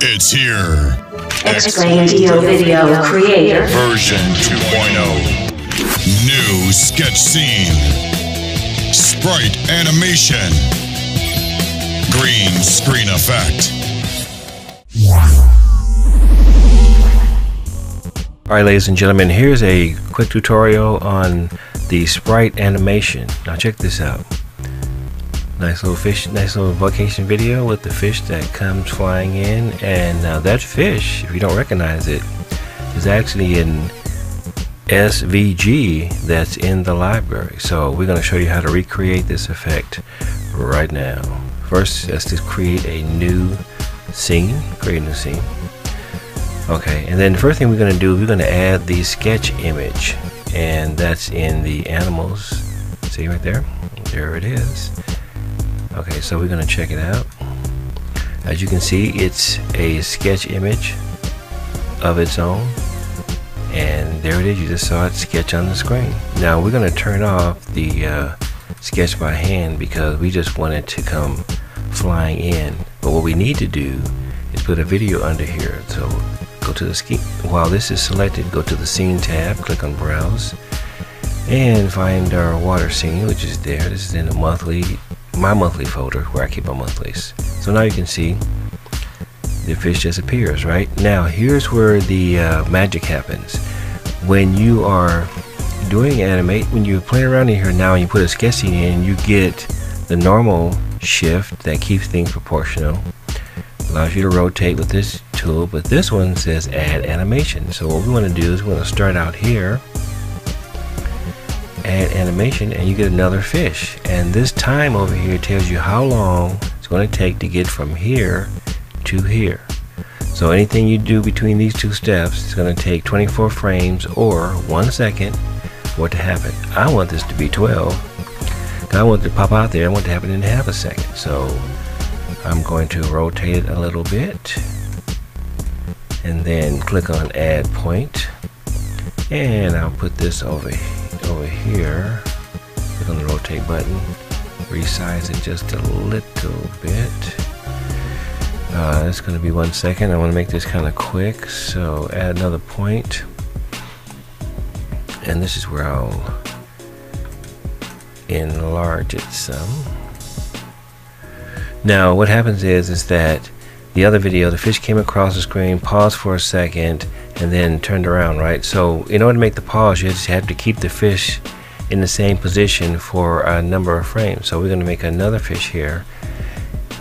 It's here. Explaindio video creator Version 2.0. New sketch scene. Sprite animation. Green screen effect. Alright, ladies and gentlemen, here's a quick tutorial on the sprite animation. Now check this out. Nice little fish, nice little vacation video with the fish that comes flying in, and now that fish, if you don't recognize it, is actually an SVG that's in the library. So we're going to show you how to recreate this effect right now. First, let's just create a new scene. Create a new scene. Okay, and then the first thing we're going to do, we're going to add the sketch image, and that's in the animals. See right there? There it is. Okay, so we're going to check it out. As you can see, it's a sketch image of its own, and there it is. You just saw it sketch on the screen. Now we're going to turn off the sketch by hand because we just want it to come flying in. But what we need to do is put a video under here. So go to the scene. While this is selected, go to the scene tab, click on browse, and find our water scene, which is there. This is in the my monthly folder where I keep my monthlies. So now you can see the fish just appears. Right now, here's where the magic happens. When you are doing animate, when you're playing around in here now and you put a sketch scene in, you get the normal shift that keeps things proportional, allows you to rotate with this tool, but this one says add animation. So what we want to do is we want to start out here, add animation, and you get another fish, and this time over here tells you how long it's going to take to get from here to here. So anything you do between these two steps is going to take 24 frames or 1 second for it to happen. I want this to be 12. I want it to pop out there. I want it to happen in half a second. So I'm going to rotate it a little bit and then click on add point, and I'll put this over here. Click on the rotate button, resize it just a little bit. It's going to be 1 second. I want to make this kind of quick, so add another point, and this is where I'll enlarge it some. Now what happens is that the other video, the fish came across the screen, paused for a second, and then turned around, right? So in order to make the pause, you just have to keep the fish in the same position for a number of frames. So we're going to make another fish here,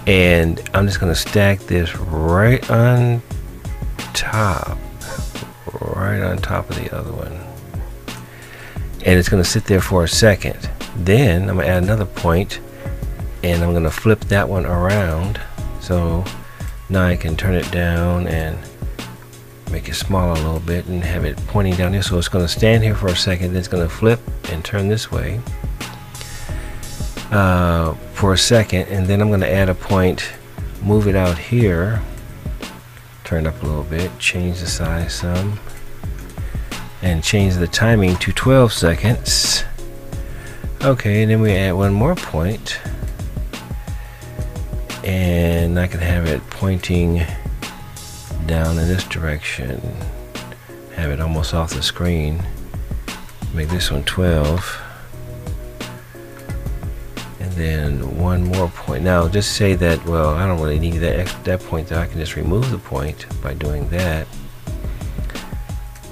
and I'm just going to stack this right on top of the other one, and it's going to sit there for a second. Then I'm going to add another point, and I'm going to flip that one around, so now I can turn it down and make it smaller a little bit and have it pointing down here. So it's going to stand here for a second, then it's going to flip and turn this way for a second, and then I'm going to add a point, move it out here, turn it up a little bit, change the size some, and change the timing to 12 seconds. Okay, and then we add one more point, and I can have it pointing down in this direction, have it almost off the screen, make this one 12, and then one more point. Now just say that, well, I don't really need that point there. I can just remove the point by doing that,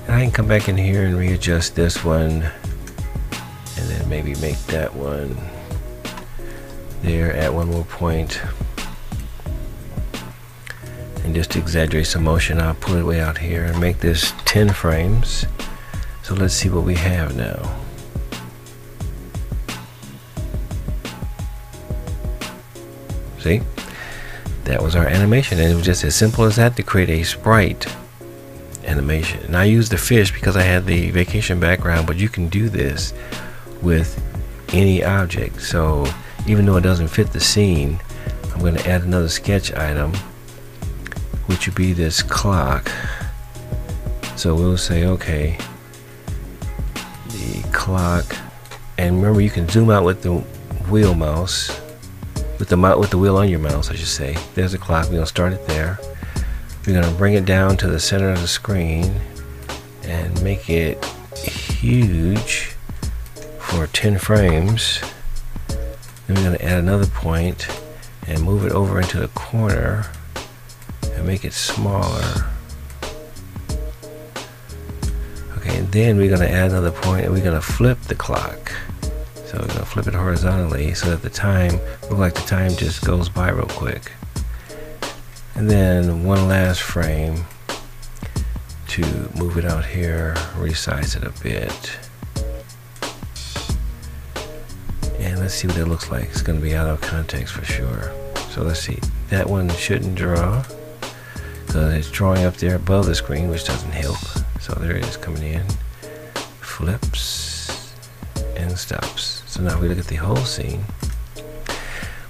and I can come back in here and readjust this one, and then maybe make that one there, add one more point, and just to exaggerate some motion, I'll pull it way out here and make this 10 frames. So let's see what we have now. See, that was our animation, and it was just as simple as that to create a sprite animation. And I used the fish because I had the vacation background, but you can do this with any object. So even though it doesn't fit the scene, I'm going to add another sketch item, which would be this clock. So we'll say, okay, the clock, and remember you can zoom out with the wheel mouse, with the wheel on your mouse, I should say. There's the clock. We're gonna start it there. We're going to bring it down to the center of the screen and make it huge for 10 frames. Then we're going to add another point and move it over into the corner and make it smaller. Okay, and then we're going to add another point and we're going to flip the clock. So we're going to flip it horizontally so that the time, look like the time just goes by real quick. And then one last frame to move it out here, resize it a bit. And let's see what it looks like. It's going to be out of context for sure. So let's see. That one shouldn't draw because it's drawing up there above the screen, which doesn't help. So there it is coming in, flips and stops. So now we look at the whole scene.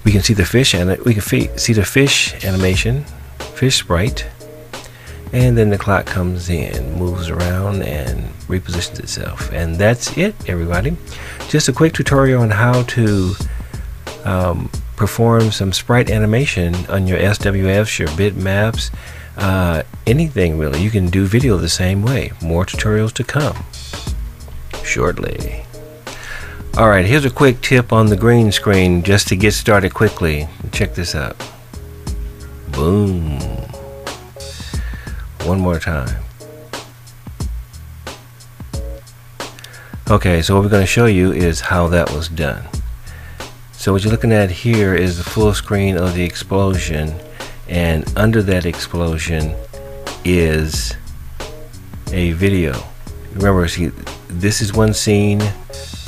We can see the fish and we can see the fish animation, fish sprite, and then the clock comes in, moves around and repositions itself. And that's it, everybody. Just a quick tutorial on how to perform some sprite animation on your SWFs, your bitmaps, anything really. You can do video the same way. More tutorials to come shortly. Alright, here's a quick tip on the green screen just to get started quickly. Check this out. Boom. One more time. Okay, so what we're going to show you is how that was done. So what you're looking at here is the full screen of the explosion, and under that explosion is a video. Remember, see, this is one scene,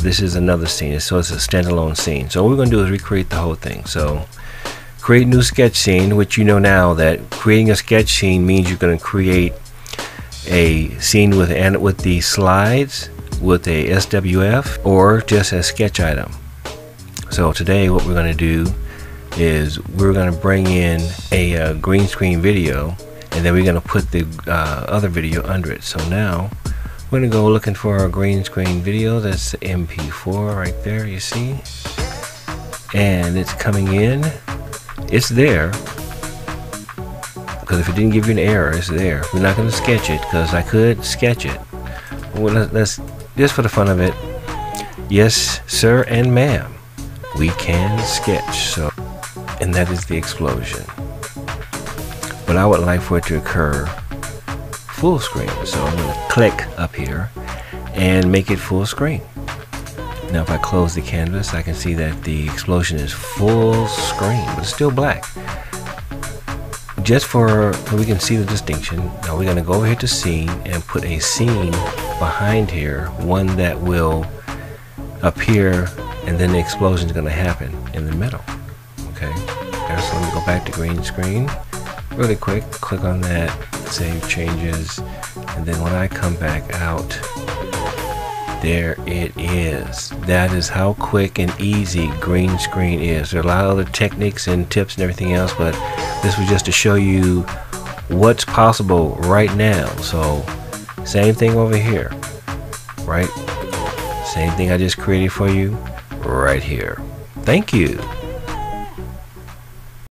this is another scene, so it's a standalone scene. So what we're going to do is recreate the whole thing. So create new sketch scene, which you know now that creating a sketch scene means you're going to create a scene with the slides, with a SWF, or just a sketch item. So today what we're going to do is we're going to bring in a green screen video, and then we're going to put the other video under it. So now we're going to go looking for our green screen video. That's the MP4 right there, you see, and it's coming in. It's there because if it didn't give you an error, it's there. We're not going to sketch it because I could sketch it. Well, let's just for the fun of it. Yes, sir and ma'am, we can sketch. So, and that is the explosion. But I would like for it to occur full screen. So I'm going to click up here and make it full screen. Now if I close the canvas, I can see that the explosion is full screen, but it's still black. Just for we can see the distinction. Now we're going to go over here to scene and put a scene behind here, one that will appear, and then the explosion is going to happen in the middle. Okay, so let me go back to green screen really quick, click on that, save changes, and then when I come back out, there it is. That is how quick and easy green screen is. There are a lot of other techniques and tips and everything else, but this was just to show you what's possible right now. So same thing over here, right? Same thing I just created for you right here. Thank you.